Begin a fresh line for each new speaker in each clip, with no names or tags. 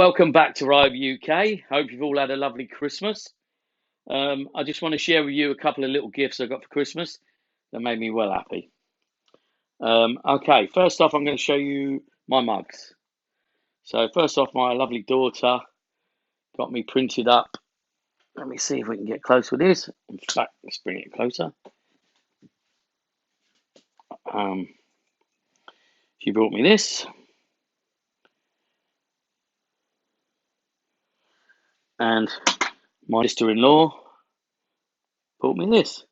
Welcome back to Ryobi UK. Hope you've all had a lovely Christmas. I just want to share with you a couple of little gifts I got for Christmas that made me well happy. Okay, first off, I'm going to show you my mugs. So first off, my lovely daughter got me printed up. Let me see if we can get close with this. In fact, let's bring it closer. She brought me this. And my sister-in-law bought me this.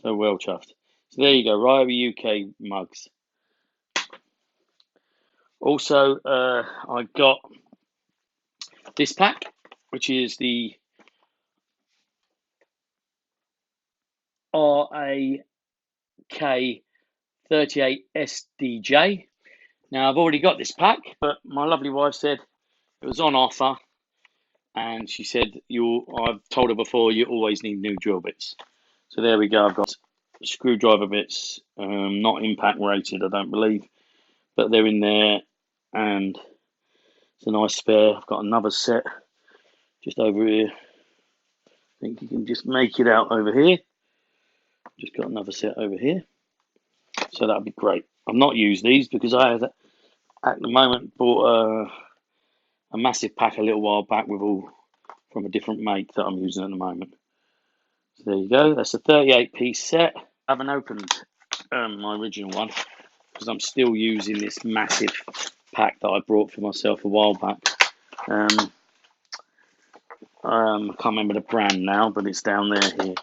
So well chuffed. So there you go, Ryobi UK mugs. Also, I got this pack, which is the RAK 38 SDJ. Now, I've already got this pack, but my lovely wife said it was on offer, and she said, I've told her before, you always need new drill bits. So there we go. I've got screwdriver bits, not impact rated, I don't believe, but they're in there, and it's a nice spare. I've got another set just over here. I think you can just make it out over here. Just got another set over here. So that'd be great. I've not used these because I had, at the moment, bought a massive pack a little while back with all from a different make that I'm using at the moment. So there you go. That's a 38-piece set. I haven't opened my original one because I'm still using this massive pack that I brought for myself a while back. I can't remember the brand now, but it's down there here.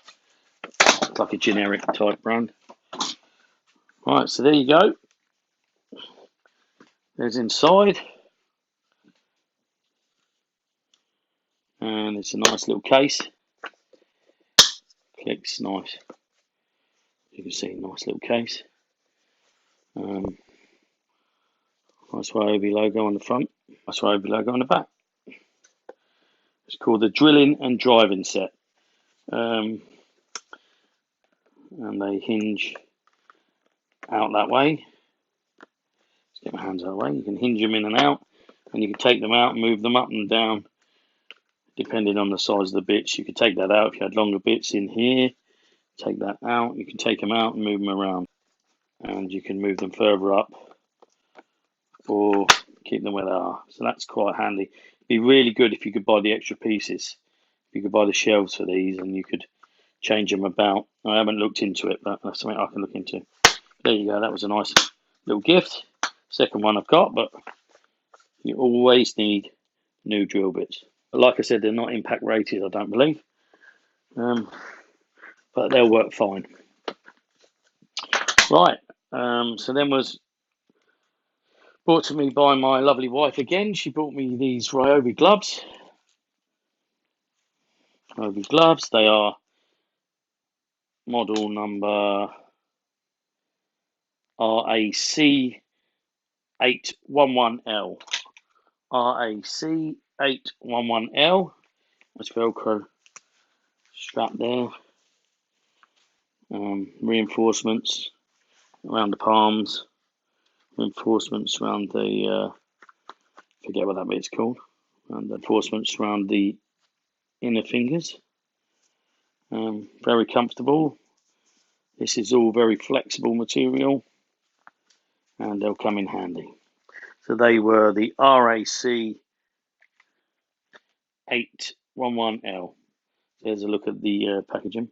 It's like a generic type brand. Right, so there you go. There's inside. And it's a nice little case. Clicks nice. You can see, nice little case. Nice Ryobi logo on the front. Nice Ryobi logo on the back. It's called the Drilling and Driving Set. And they hinge out that way. Let's get my hands out of the way. You can hinge them in and out, and you can take them out and move them up and down depending on the size of the bits. You could take that out if you had longer bits in here. Take that out. You can take them out and move them around, and you can move them further up or keep them where they are. So that's quite handy. It'd be really good if you could buy the extra pieces. If you could buy the shelves for these and you could change them about. I haven't looked into it, but that's something I can look into. There you go. That was a nice little gift. Second one I've got, but you always need new drill bits. But like I said, they're not impact rated, I don't believe. But they'll work fine. Right. So then was brought to me by my lovely wife again. She brought me these Ryobi gloves. Ryobi gloves. They are model number RAC 811L. RAC 811L. That's Velcro strap there. Reinforcements around the palms. Reinforcements around the forget what that bit's called. And reinforcements around the inner fingers. Very comfortable. This is all very flexible material, and they'll come in handy. So they were the RAC 811L. There's a look at the packaging.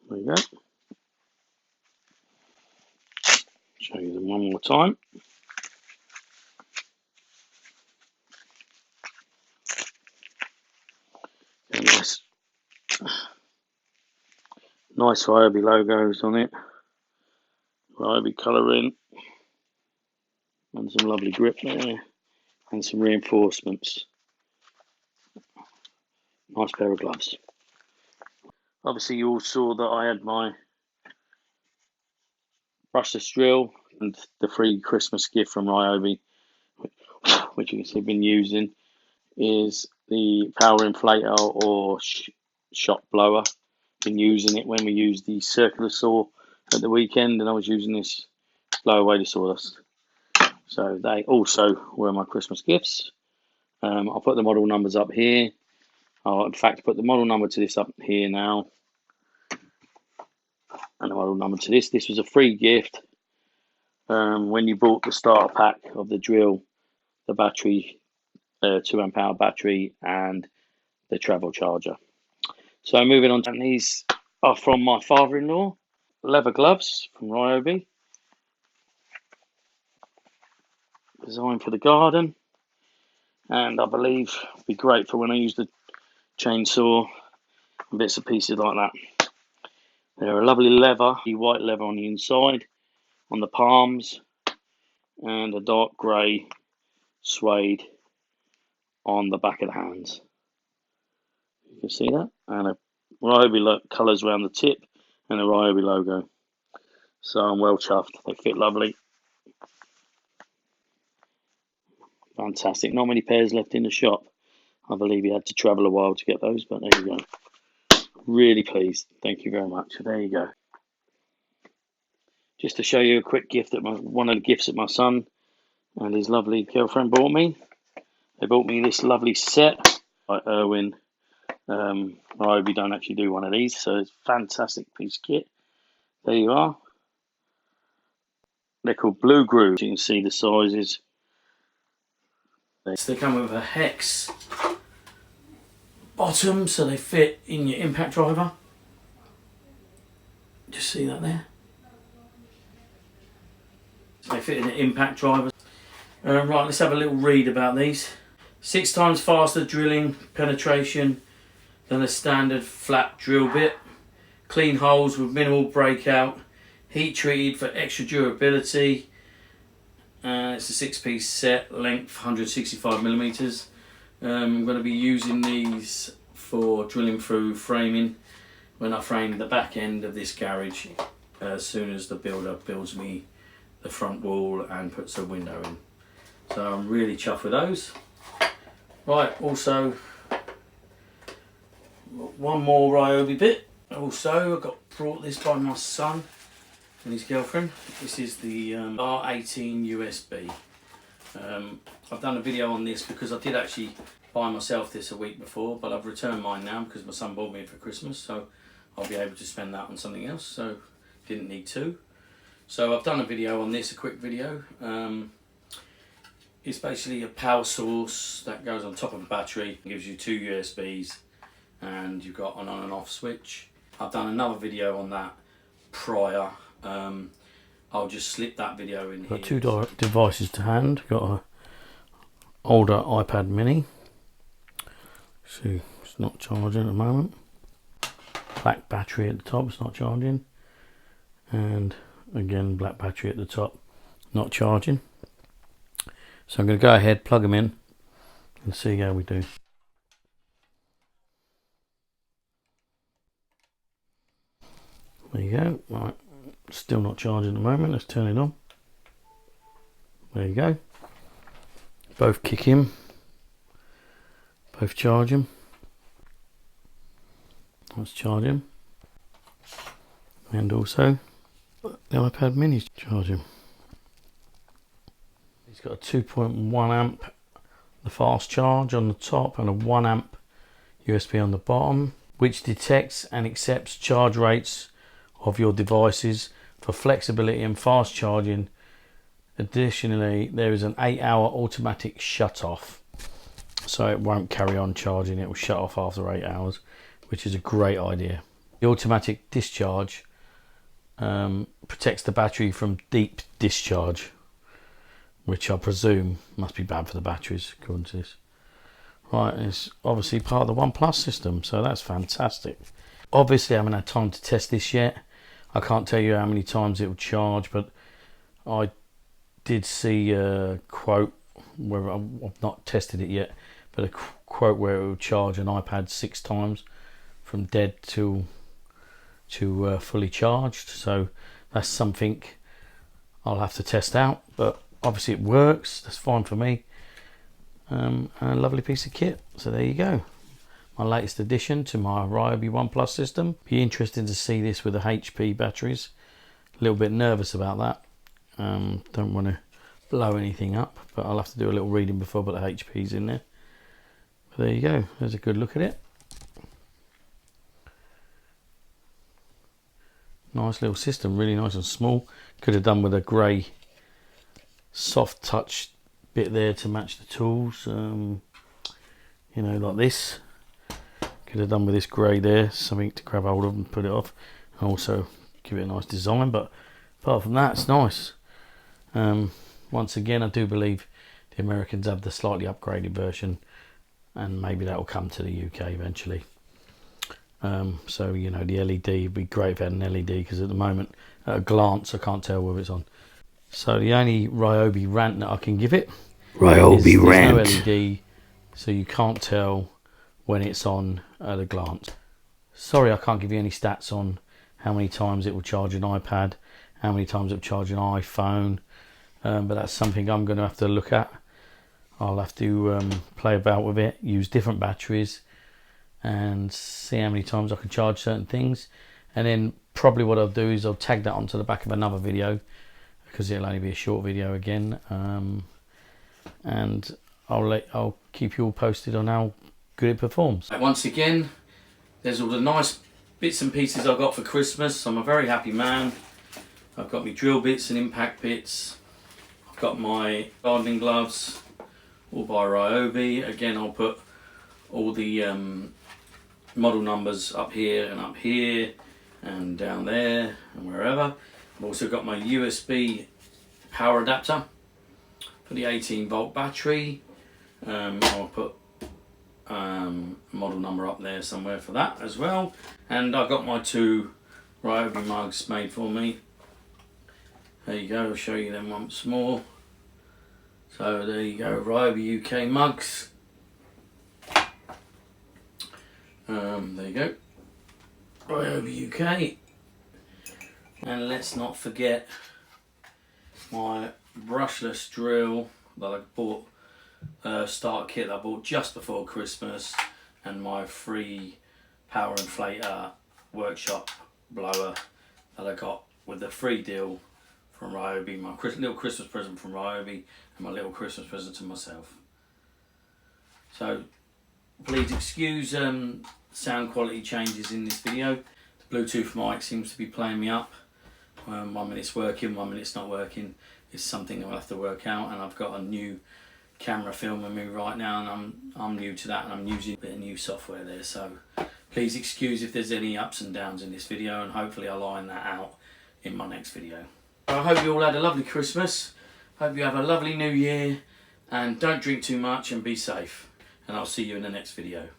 There you go. Show you them one more time. And nice Ryobi logos on it. Ryobi colouring. And some lovely grip there. And some reinforcements. Nice pair of gloves. Obviously you all saw that I had my brushless drill and the free Christmas gift from Ryobi, which you can see I've been using. is the power inflator or shot blower. Been using it when we used the circular saw at the weekend, and I was using this to blow away the sawdust. So they also were my Christmas gifts. I'll put the model numbers up here. I'll in fact put the model number to this up here now, and the model number to this. This was a free gift when you bought the starter pack of the drill, the battery, 2 amp hour battery, and the travel charger. So moving on, and these are from my father-in-law. Leather gloves from Ryobi, designed for the garden, and I believe would be great for when I use the chainsaw and bits and pieces like that. They're a lovely leather, white leather on the inside, on the palms, and a dark grey suede on the back of the hands. You can see that, and a Ryobi colours around the tip, and a Ryobi logo. So I'm well chuffed. They fit lovely. Fantastic. Not many pairs left in the shop. I believe you had to travel a while to get those, but there you go. Really pleased. Thank you very much. There you go. Just to show you a quick gift that one of the gifts that my son and his lovely girlfriend bought me. They bought me this lovely set by Irwin. Ryobi don't actually do one of these, so it's a fantastic piece of kit. There you are. They're called Blue Grooves. You can see the sizes. They come with a hex bottom, so they fit in your impact driver. Just see that there. So they fit in the impact driver. Right, let's have a little read about these. 6 times faster drilling penetration than a standard flat drill bit. Clean holes with minimal breakout. Heat treated for extra durability. It's a 6-piece set, length 165mm. I'm going to be using these for drilling through framing when I frame the back end of this garage as soon as the builder builds me the front wall and puts a window in. So I'm really chuffed with those. Right, also one more Ryobi bit. Also, I got brought this by my son and his girlfriend. This is the R18 USB. I've done a video on this because I did actually buy myself this a week before, but I've returned mine now because my son bought me it for Christmas, so I'll be able to spend that on something else, so didn't need to. So I've done a video on this, a quick video. It's basically a power source that goes on top of a battery, gives you 2 USBs, and you've got an on and off switch. I've done another video on that prior. I'll just slip that video in here. Got 2 devices to hand. Got a older iPad mini. See, it's not charging at the moment. Black battery at the top, it's not charging. And again, black battery at the top, not charging. So I'm going to go ahead, plug them in, and see how we do. There you go. Right, still not charging at the moment. Let's turn it on. There you go. Both kick in. Both charging. That's charging. And also the iPad mini's charging. It's got a 2.1 amp, the fast charge on the top, and a 1 amp USB on the bottom, which detects and accepts charge rates of your devices for flexibility and fast charging. Additionally, there is an 8-hour automatic shut off, so it won't carry on charging, it will shut off after 8 hours, which is a great idea. The automatic discharge protects the battery from deep discharge, which I presume must be bad for the batteries according to this. Right, it's obviously part of the OnePlus system, so that's fantastic. Obviously I haven't had time to test this yet. I can't tell you how many times it will charge, but I did see a quote where I've not tested it yet, but a quote where it will charge an iPad 6 times from dead to fully charged. So that's something I'll have to test out, but obviously it works. That's fine for me.
and a lovely piece of kit. So there you go, my latest addition to my Ryobi One Plus system. Be interesting to see this with the HP batteries. A little bit nervous about that. Don't want to blow anything up, but I'll have to do a little reading before I put the HPs in there. But there you go, there's a good look at it. Nice little system, really nice and small. Could have done with a grey soft touch bit there to match the tools, you know, like this. Could have done with this grey there, something to grab hold of and put it off, and also give it a nice design. But apart from that, it's nice. Once again, I do believe the Americans have the slightly upgraded version, and maybe that will come to the UK eventually. So, you know, the LED would be great if it had an LED, because at the moment, at a glance, I can't tell whether it's on. So the only Ryobi rant that I can give it is there's no LED, so you can't tell when it's on at a glance. Sorry, I can't give you any stats on how many times it will charge an iPad, how many times it will charge an iPhone, but that's something I'm going to have to look at. I'll have to play about with it, use different batteries, and see how many times I can charge certain things. And then probably what I'll do is I'll tag that onto the back of another video, because it'll only be a short video again, and I'll keep you all posted on how good it performs. Once again, there's all the nice bits and pieces I got for Christmas. I'm a very happy man. I've got my drill bits and impact bits. I've got my gardening gloves, all by Ryobi. Again, I'll put all the model numbers up here and down there and wherever. I've also got my USB power adapter for the 18-volt battery. I'll put model number up there somewhere for that as well. And I've got my 2 Ryobi mugs made for me. There you go, I'll show you them once more. So there you go, Ryobi UK mugs. There you go, Ryobi UK. And let's not forget my brushless drill that I bought, starter kit that I bought just before Christmas, and my free power inflator workshop blower that I got with the free deal from Ryobi, my little Christmas present from Ryobi, and my little Christmas present to myself. So please excuse sound quality changes in this video. The Bluetooth mic seems to be playing me up. 1 minute's working, 1 minute's not working. It's something I'll have to work out, and I've got a new camera filming me right now, and I'm new to that, and I'm using a bit of new software there. So please excuse if there's any ups and downs in this video, and hopefully I'll iron that out in my next video. I hope you all had a lovely Christmas. Hope you have a lovely New Year, and don't drink too much and be safe. And I'll see you in the next video.